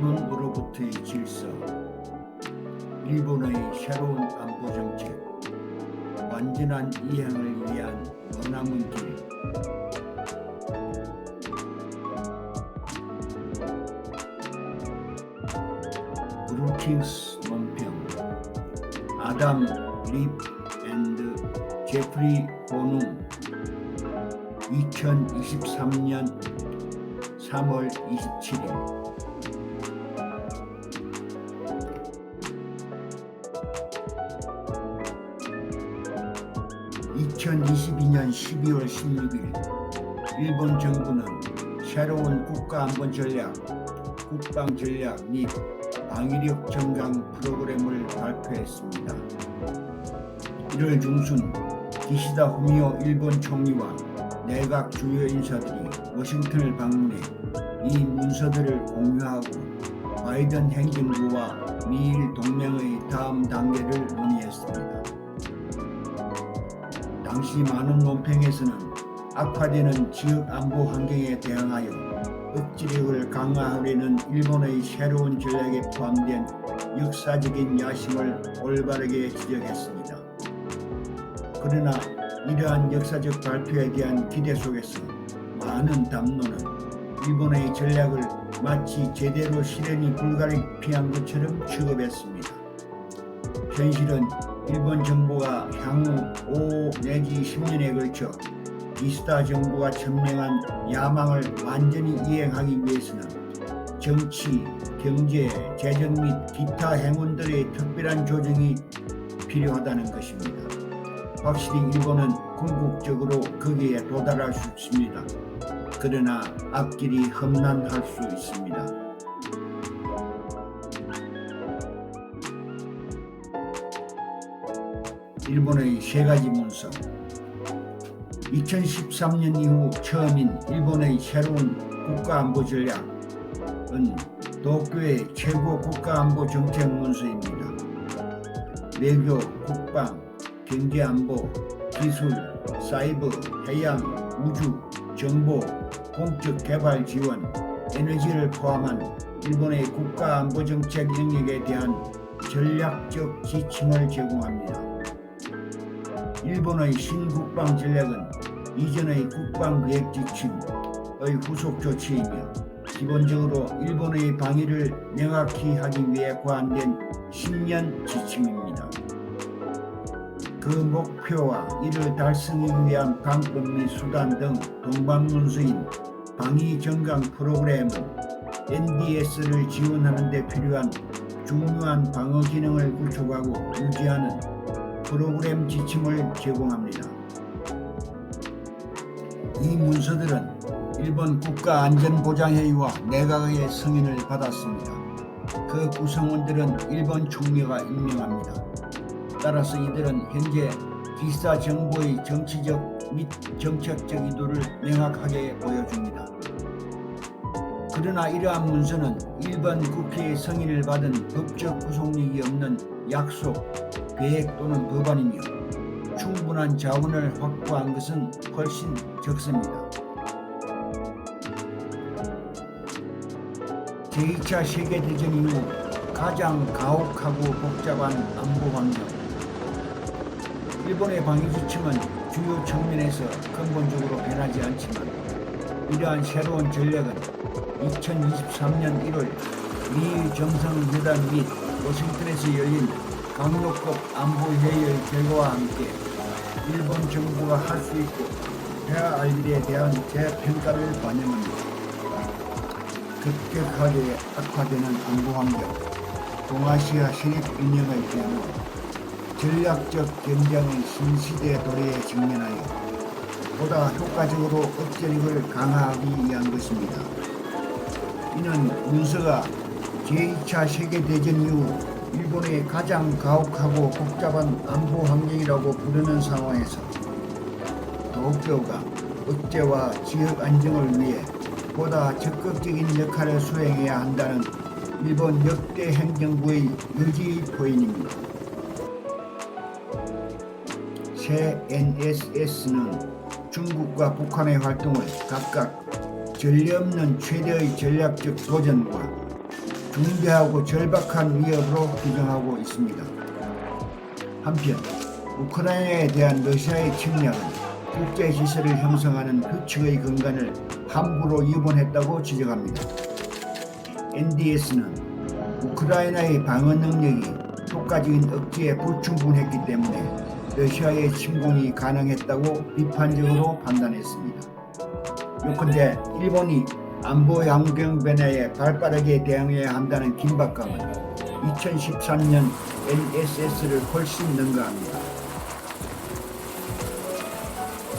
일본으로부터의 질서, 일본의 새로운 안보 정책, 완전한 이행을 위한 머나먼 길. 브루킹스 논평, 아담 립 앤드 제프리 호눔, 2023년 3월 27일. 2022년 12월 16일 일본 정부는 새로운 국가안보 전략, 국방 전략 및 방위력 증강 프로그램을 발표했습니다. 1월 중순 기시다 후미오 일본 총리와 내각 주요 인사들이 워싱턴을 방문해 이 문서들을 공유하고 바이든 행정부와 미일 동맹의 다음 단계를 논의했습니다. 당시 많은 논평에서는 악화되는 지역 안보 환경에 대응하여 억지력을 강화하려는 일본의 새로운 전략에 포함된 역사적인 야심을 올바르게 지적했습니다. 그러나 이러한 역사적 발표에 대한 기대 속에서 많은 담론은 일본의 전략을 마치 제대로 실현이 불가피한 것처럼 취급했습니다. 현실은 일본 정부가 향후 5 내지 10년에 걸쳐 기시다 정부가 천명한 야망을 완전히 이행하기 위해서는 정치, 경제, 재정 및 기타 행운들의 특별한 조정이 필요하다는 것입니다. 확실히 일본은 궁극적으로 거기에 도달할 수 있습니다. 그러나 앞길이 험난할 수 있습니다. 일본의 세 가지 문서. 2013년 이후 처음인 일본의 새로운 국가안보 전략은 도쿄의 최고 국가안보 정책 문서입니다. 외교, 국방, 경제안보, 기술, 사이버, 해양, 우주, 정보, 공적 개발 지원, 에너지를 포함한 일본의 국가안보 정책 영역에 대한 전략적 지침을 제공합니다. 일본의 신국방 전략은 이전의 국방계획 지침의 후속 조치이며 기본적으로 일본의 방위를 명확히 하기 위해 고안된 10년 지침입니다. 그 목표와 이를 달성하기 위한 방법 및 수단 등 동반문서인 방위 증강 프로그램은 NDS를 지원하는 데 필요한 중요한 방어 기능을 구축하고 유지하는 프로그램 지침을 제공합니다. 이 문서들은 일본 국가안전보장회의와 내각의 승인을 받았습니다. 그 구성원들은 일본 총리가 임명합니다. 따라서 이들은 현재 기시다 정부의 정치적 및 정책적 의도를 명확하게 보여줍니다. 그러나 이러한 문서는 일본 국회의 승인을 받은 법적 구속력이 없는 약속, 계획 또는 법안이며 충분한 자원을 확보한 것은 훨씬 적습니다. 제2차 세계대전 이후 가장 가혹하고 복잡한 안보 환경. 일본의 방위 지침은 주요 측면에서 근본적으로 변하지 않지만 이러한 새로운 전략은 2023년 1월 미일 정상회담 및 워싱턴에서 열린 강력급 안보회의의 결과와 함께 일본 정부가 할 수 있고 해야 할 일에 대한 재평가를 반영합니다. 급격하게 악화되는 안보 환경, 동아시아 세력 균형의 변화, 전략적 경쟁의 신시대 도래에 직면하여 보다 효과적으로 억제력을 강화하기 위한 것입니다. 이는 문서가 제2차 세계대전 이후 일본의 가장 가혹하고 복잡한 안보 환경이라고 부르는 상황에서 도쿄가 억제와 지역 안정을 위해 보다 적극적인 역할을 수행해야 한다는 일본 역대 행정부의 의지의 표현입니다. 새 NSS는 중국과 북한의 활동을 각각 전례 없는 최대의 전략적 도전과 중대하고 절박한 위협으로 규정하고 있습니다. 한편 우크라이나에 대한 러시아의 침략은 국제질서를 형성하는 규칙의 근간을 함부로 위반했다고 지적합니다. NDS는 우크라이나의 방어 능력이 효과적인 억제에 불충분했기 때문에 러시아의 침공이 가능했다고 비판적으로 판단했습니다. 요컨대 일본이 안보 환경 변화에 발빠르게 대응해야 한다는 긴박감은 2013년 NSS를 훨씬 능가합니다.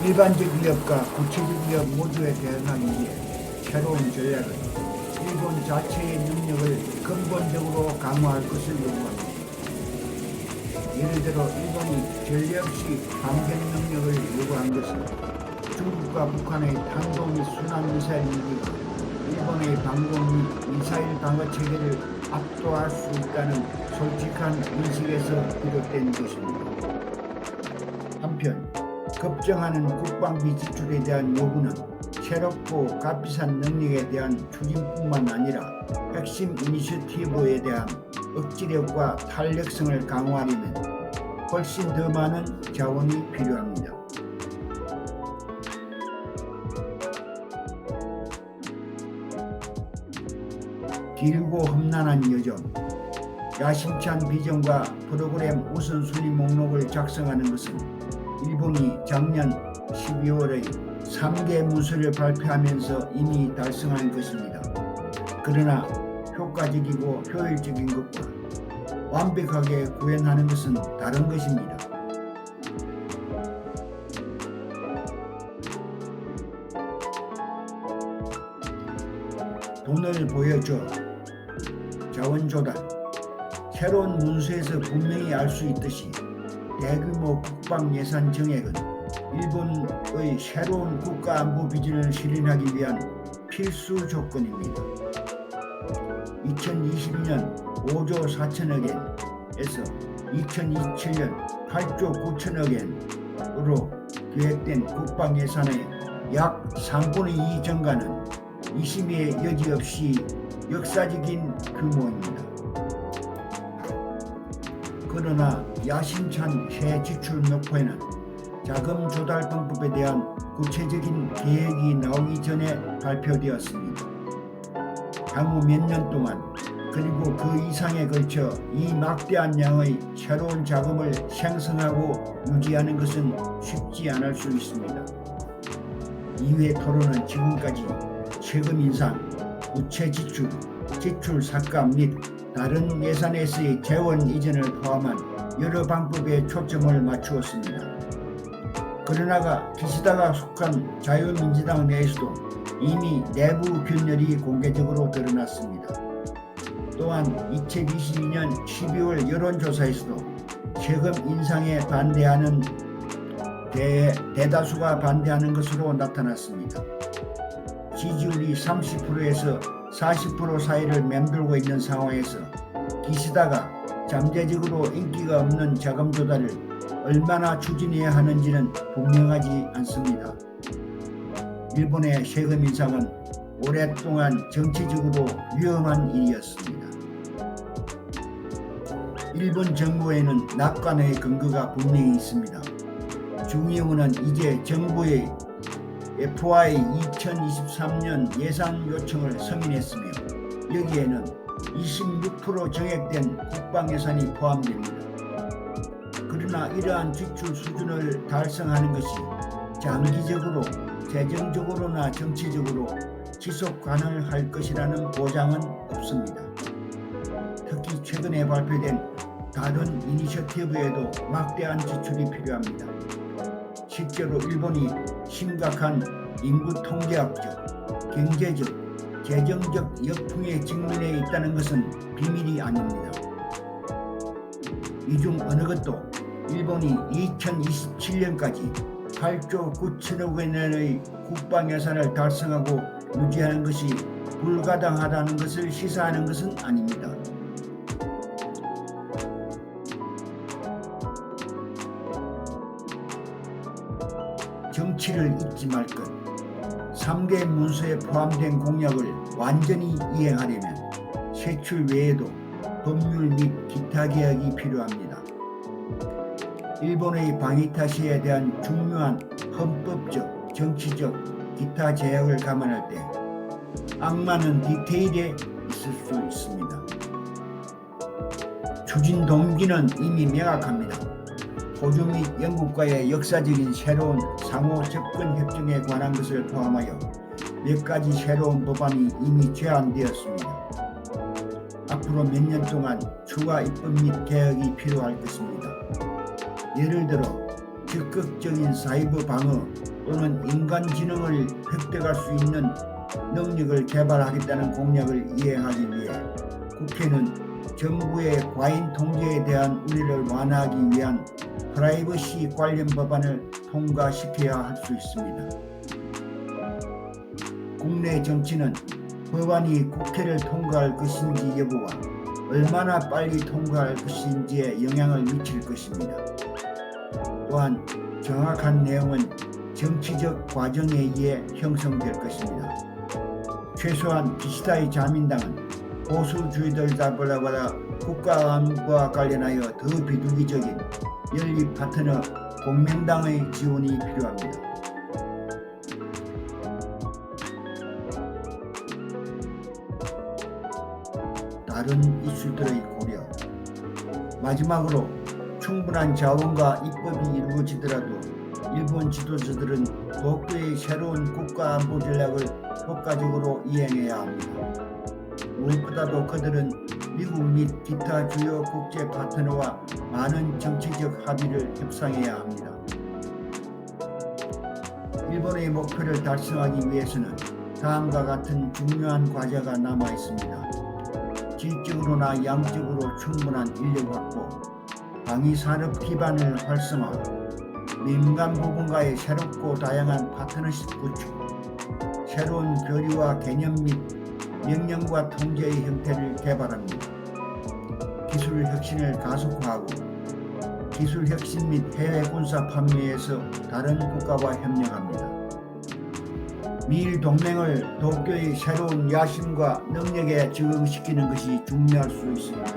일반적 위협과 구체적 위협 모두에 대응하기 위해 새로운 전략은 일본 자체의 능력을 근본적으로 강화할 것을 요구합니다. 예를 들어 일본이 전례 없이 반격 능력을 요구한 것은 중국과 북한의 탄도 및 순환 미사일 무기가 일본의 방공 및 미사일 방어 체계를 압도할 수 있다는 솔직한 인식에서 비롯된 것입니다. 한편 급증하는 국방비 지출에 대한 요구는 새롭고 값비싼 능력에 대한 추진뿐만 아니라 핵심 이니셔티브에 대한 억지력과 탄력성을 강화하려면 훨씬 더 많은 자원이 필요합니다. 길고 험난한 여정, 야심찬 비전과 프로그램 우선순위 목록을 작성하는 것은 일본이 작년 12월의 3개 문서를 발표하면서 이미 달성한 것입니다. 그러나 효과적이고 효율적인 것과 완벽하게 구현하는 것은 다른 것입니다. 돈을 보여줘. 자원 조달. 새로운 문서에서 분명히 알 수 있듯이 대규모 국방 예산 정액은 일본의 새로운 국가 안보 비전을 실현하기 위한 필수 조건입니다. 2020년 5조 4천억엔에서 2027년 8조 9천억엔으로 계획된 국방 예산의 약 3분의 2 증가는 의심의 여지 없이 역사적인 규모입니다. 그러나 야심찬 새 지출 목표에는 자금 조달 방법에 대한 구체적인 계획이 나오기 전에 발표되었습니다. 향후 몇 년 동안 그리고 그 이상에 걸쳐 이 막대한 양의 새로운 자금을 생성하고 유지하는 것은 쉽지 않을 수 있습니다. 이회 토론은 지금까지 세금 인상, 부채 지출, 지출 삭감 및 다른 예산에서의 재원 이전을 포함한 여러 방법에 초점을 맞추었습니다. 그러나 기시다가 속한 자유민주당 내에서도 이미 내부 균열이 공개적으로 드러났습니다. 또한 2022년 12월 여론조사에서도 세금 인상에 반대하는 대다수가 반대하는 것으로 나타났습니다. 지지율이 30%에서 40% 사이를 맴돌고 있는 상황에서 기시다가 잠재적으로 인기가 없는 자금 조달을 얼마나 추진해야 하는지는 분명하지 않습니다. 일본의 세금 인상은 오랫동안 정치적으로 위험한 일이었습니다. 일본 정부에는 낙관의 근거가 분명히 있습니다. 중의원은 이제 정부의 FY 2023년 예산 요청을 승인했으며 여기에는 26% 정액된 국방 예산이 포함됩니다. 그러나 이러한 지출 수준을 달성하는 것이 장기적으로 재정적으로나 정치적으로 지속 가능할 것이라는 보장은 없습니다. 특히 최근에 발표된 다른 이니셔티브에도 막대한 지출이 필요합니다. 실제로 일본이 심각한 인구 통계학적, 경제적, 재정적 역풍에 직면해 있다는 것은 비밀이 아닙니다. 이 중 어느 것도 일본이 2027년까지 8조 9천억 원의 국방 예산을 달성하고 유지하는 것이 불가당하다는 것을 시사하는 것은 아닙니다. 정치를 잊지 말 것. 3개 문서에 포함된 공약을 완전히 이행하려면 세출 외에도 법률 및 기타 개혁이 필요합니다. 일본의 방위타시에 대한 중요한 헌법적, 정치적, 기타 제약을 감안할 때 악마는 디테일에 있을 수 있습니다. 추진 동기는 이미 명확합니다. 호주 및 영국과의 역사적인 새로운 상호 접근 협정에 관한 것을 포함하여 몇 가지 새로운 법안이 이미 제안되었습니다. 앞으로 몇 년 동안 추가 입법 및 개혁이 필요할 것입니다. 예를 들어 적극적인 사이버 방어 또는 인간지능을 획득할 수 있는 능력을 개발하겠다는 공약을 이행하기 위해 국회는 정부의 과잉 통제에 대한 우려를 완화하기 위한 프라이버시 관련 법안을 통과시켜야 할 수 있습니다. 국내 정치는 법안이 국회를 통과할 것인지 여부와 얼마나 빨리 통과할 것인지에 영향을 미칠 것입니다. 또한 정확한 내용은 정치적 과정에 의해 형성될 것입니다. 최소한 기시다의 자민당은 보수주의들보다 국가 안보와 관련하여 더 비둘기적인 연립 파트너 공명당의 지원이 필요합니다. 다른 이슈들의 고려. 마지막으로 충분한 자원과 입법이 이루어지더라도 일본 지도자들은 도쿄의 새로운 국가 안보 전략을 효과적으로 이행해야 합니다. 무엇보다도 그들은 미국 및 기타 주요 국제 파트너와 많은 정치적 합의를 협상해야 합니다. 일본의 목표를 달성하기 위해서는 다음과 같은 중요한 과제가 남아 있습니다. 질적으로나 양적으로 충분한 인력 확보, 방위산업 기반을 활성화, 민간 부분과의 새롭고 다양한 파트너십 구축, 새로운 교류와 개념 및 명령과 통제의 형태를 개발합니다. 기술 혁신을 가속화하고 기술 혁신 및 해외 군사 판매에서 다른 국가와 협력합니다. 미일 동맹을 도쿄의 새로운 야심과 능력에 적응시키는 것이 중요할 수 있습니다.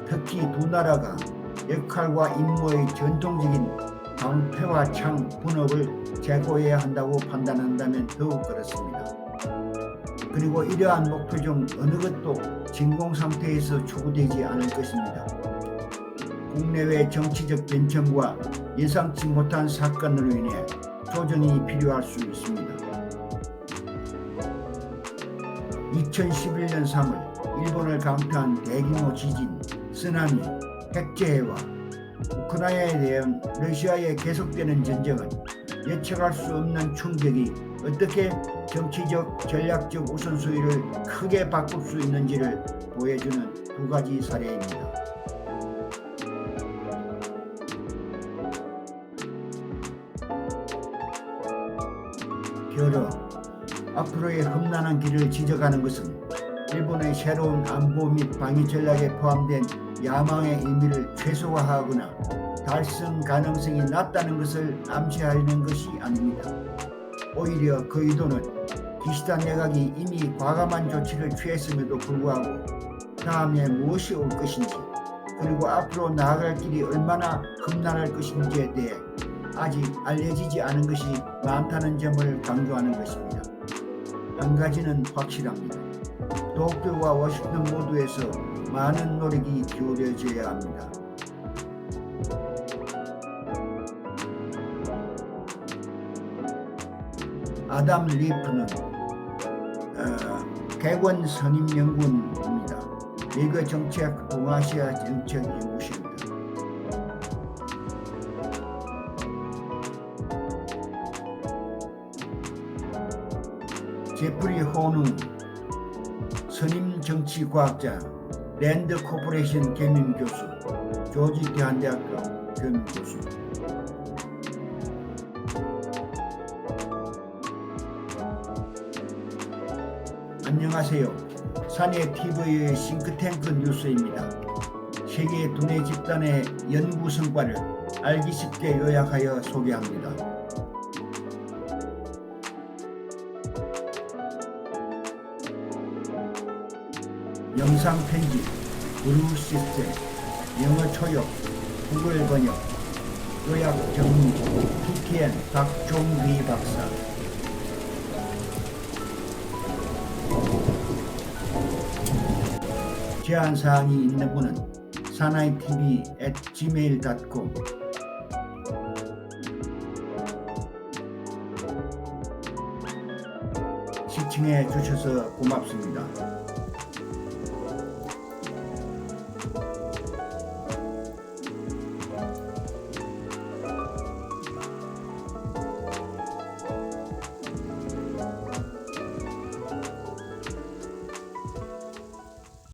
특히 두 나라가 역할과 임무의 전통적인 방패와 창 분업을 제고해야 한다고 판단한다면 더욱 그렇습니다. 그리고 이러한 목표 중 어느 것도 진공 상태에서 추구되지 않을 것입니다. 국내외 정치적 변천과 예상치 못한 사건으로 인해 조정이 필요할 수 있습니다. 2011년 3월 일본을 강타한 대규모 지진, 쓰나미, 핵재해와 우크라이나에 대한 러시아의 계속되는 전쟁은 예측할 수 없는 충격이 어떻게 정치적, 전략적 우선순위를 크게 바꿀 수 있는지를 보여주는 두 가지 사례입니다. 결어 앞으로의 험난한 길을 지적하는 것은 일본의 새로운 안보 및 방위 전략에 포함된 야망의 의미를 최소화하거나 달성 가능성이 낮다는 것을 암시하려는 것이 아닙니다. 오히려 그 의도는 기시다 내각이 이미 과감한 조치를 취했음에도 불구하고 다음에 무엇이 올 것인지 그리고 앞으로 나아갈 길이 얼마나 험난할 것인지에 대해 아직 알려지지 않은 것이 많다는 점을 강조하는 것입니다. 한 가지는 확실합니다. 도쿄와 워싱턴 모두에서 많은 노력이 기울여져야 합니다. 아담 리프는 객원 선임 연구원입니다. 미국 정책 동아시아 정책 연구실입니다. 제프리 호누 선임 정치과학자, 랜드 코퍼레이션 겸임 교수, 조지 대한대학교 겸임 교수. 안녕하세요. 사내TV의 싱크탱크 뉴스입니다. 세계 두뇌 집단의 연구 성과를 알기 쉽게 요약하여 소개합니다. 영상 편집, 브루 시스템, 영어 초역, 구글 번역, 요약 정리, PTN 박종휘 박사. 제안사항이 있는 분은 사나이tv@gmail.com 시청해 주셔서 고맙습니다.